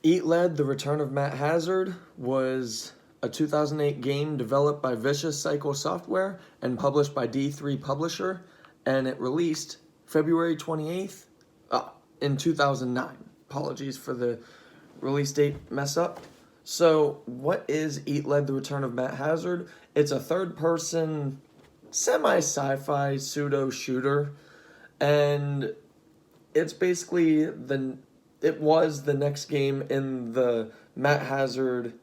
Eat Lead: The Return of Matt Hazard was a 2008 game developed by Vicious Cycle Software and published by D3 Publisher, and it released February 28th in 2009. Apologies for the release date mess up. So, what is Eat Lead: The Return of Matt Hazard? It's a third-person, semi-sci-fi pseudo shooter, and it's basically it was the next game in the Matt Hazard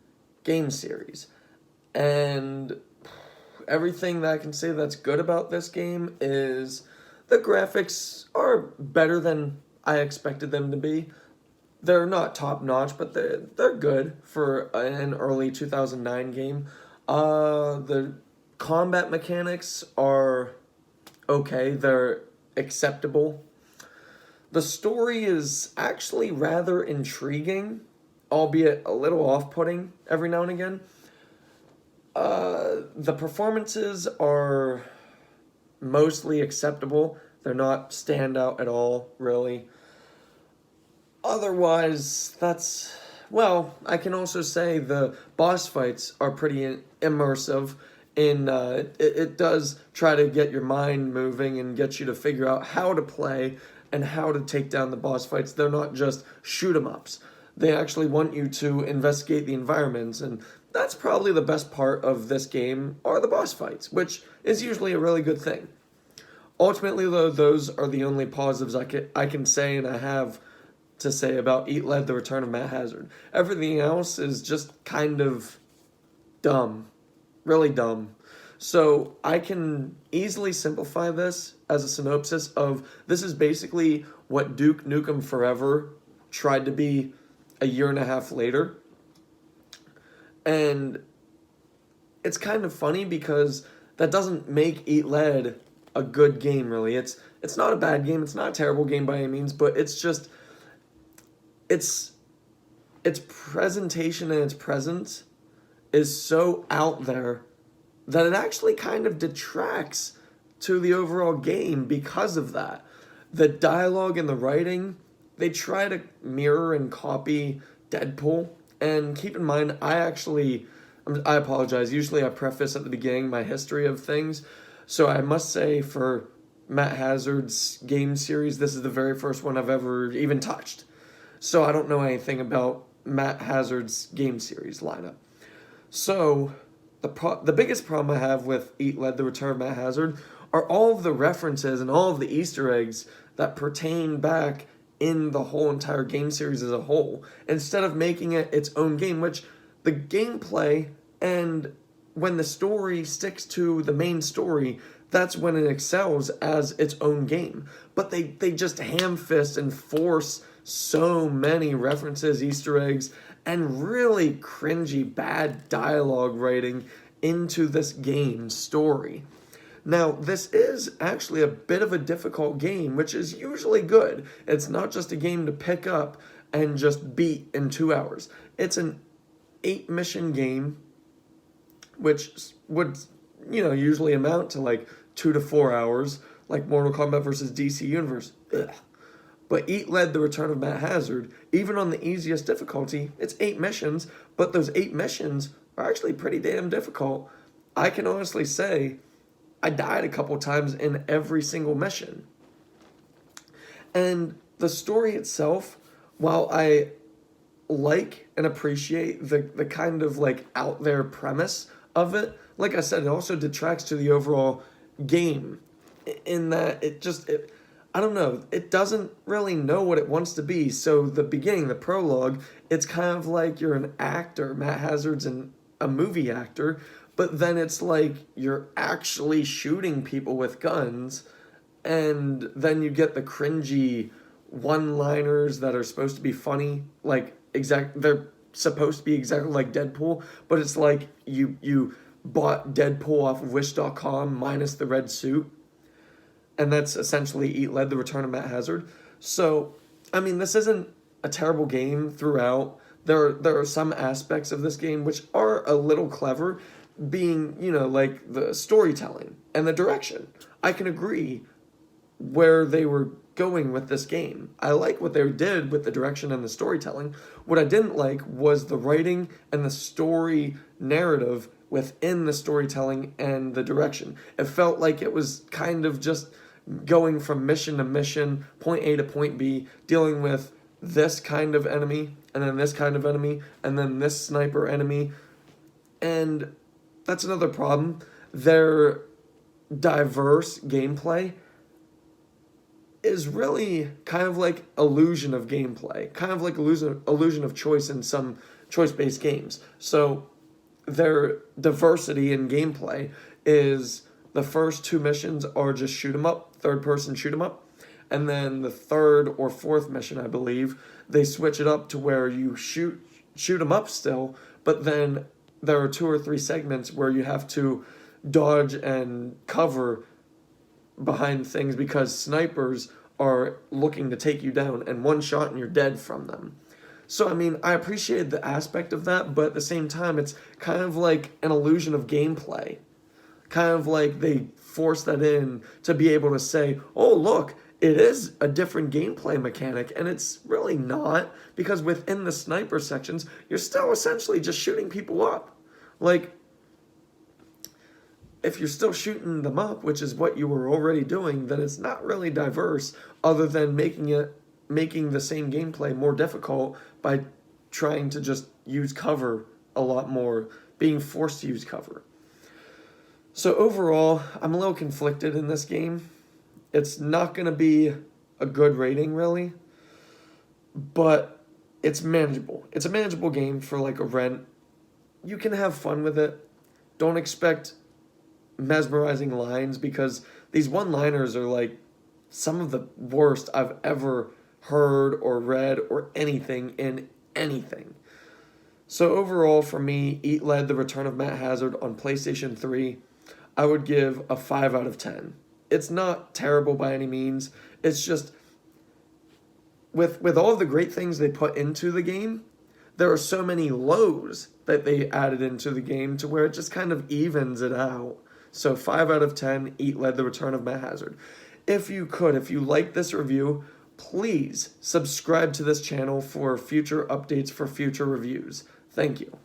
game series. And everything that I can say that's good about this game is the graphics are better than I expected them to be. They're not top notch, but they're good for an early 2009 game. The combat mechanics are okay. They're acceptable. The story is actually rather intriguing, albeit a little off-putting every now and again. The performances are mostly acceptable. They're not standout at all, really. Otherwise, I can also say the boss fights are pretty immersive. It does try to get your mind moving and get you to figure out how to play and how to take down the boss fights. They're not just shoot 'em ups. They actually want you to investigate the environments, and that's probably the best part of this game are the boss fights, which is usually a really good thing. Ultimately, though, those are the only positives I can say and I have to say about Eat Lead: The Return of Matt Hazard. Everything else is just kind of dumb. Really dumb. So I can easily simplify this as a synopsis of this is basically what Duke Nukem Forever tried to be a year and a half later. And it's kind of funny because that doesn't make Eat Lead a good game, really. It's not a bad game. It's not a terrible game by any means, but it's just its presentation and its presence is so out there that it actually kind of detracts to the overall game because of that. The dialogue and the writing, they try to mirror and copy Deadpool. And keep in mind, I apologize. Usually I preface at the beginning my history of things. So I must say for Matt Hazard's game series, this is the very first one I've ever even touched. So I don't know anything about Matt Hazard's game series lineup. So the biggest problem I have with Eat Lead: The Return of Matt Hazard are all of the references and all of the Easter eggs that pertain back in the whole entire game series as a whole, instead of making it its own game, which the gameplay and when the story sticks to the main story, that's when it excels as its own game. But they just ham-fist and force so many references, Easter eggs, and really cringy, bad dialogue writing into this game's story. Now, this is actually a bit of a difficult game, which is usually good. It's not just a game to pick up and just beat in 2 hours. It's an 8-mission game, which would, usually amount to like 2 to 4 hours, like Mortal Kombat versus DC Universe. Ugh. But Eat Lead: The Return of Matt Hazard, even on the easiest difficulty, it's 8 missions, but those 8 missions are actually pretty damn difficult. I can honestly say I died a couple times in every single mission. And the story itself, while I like and appreciate the kind of like out there premise of it, like I said, it also detracts to the overall game in that I don't know, it doesn't really know what it wants to be. So the beginning, the prologue, it's kind of like you're an actor. Matt Hazard's a movie actor, but then it's like you're actually shooting people with guns, and then you get the cringy one-liners that are supposed to be funny, they're supposed to be exactly like Deadpool, but it's like you bought Deadpool off of Wish.com minus the red suit. And that's essentially Eat Lead: The Return of Matt Hazard. So, I mean, this isn't a terrible game throughout. There are some aspects of this game which are a little clever, being, like the storytelling and the direction. I can agree where they were going with this game. I like what they did with the direction and the storytelling. What I didn't like was the writing and the story narrative within the storytelling and the direction. It felt like it was kind of just going from mission to mission, point A to point B, dealing with this kind of enemy, and then this kind of enemy, and then this sniper enemy. And that's another problem. Their diverse gameplay is really kind of like illusion of gameplay, kind of like illusion of choice in some choice-based games. So their diversity in gameplay is the first two missions are just shoot 'em up, third person shoot 'em up, and then the third or fourth mission, I believe, they switch it up to where you shoot 'em up still, but then there are 2 or 3 segments where you have to dodge and cover behind things because snipers are looking to take you down, and one shot and you're dead from them. So, I mean, I appreciated the aspect of that, but at the same time, it's kind of like an illusion of gameplay. Kind of like they force that in to be able to say, oh, look, it is a different gameplay mechanic, and it's really not, because within the sniper sections, you're still essentially just shooting people up. Like, if you're still shooting them up, which is what you were already doing, then it's not really diverse, other than making the same gameplay more difficult by trying to just use cover a lot more, being forced to use cover. So overall, I'm a little conflicted in this game. It's not going to be a good rating, really, but it's manageable. It's a manageable game for like a rent. You can have fun with it. Don't expect mesmerizing lines, because these one-liners are like some of the worst I've ever heard or read or anything in anything. So overall, for me, Eat Lead: The Return of Matt Hazard on PlayStation 3, I would give a 5 out of 10. It's not terrible by any means. It's just, with all of the great things they put into the game, there are so many lows that they added into the game to where it just kind of evens it out. So 5 out of 10, Eat Lead: The Return of Matt Hazard. If you like this review, please subscribe to this channel for future updates for future reviews. Thank you.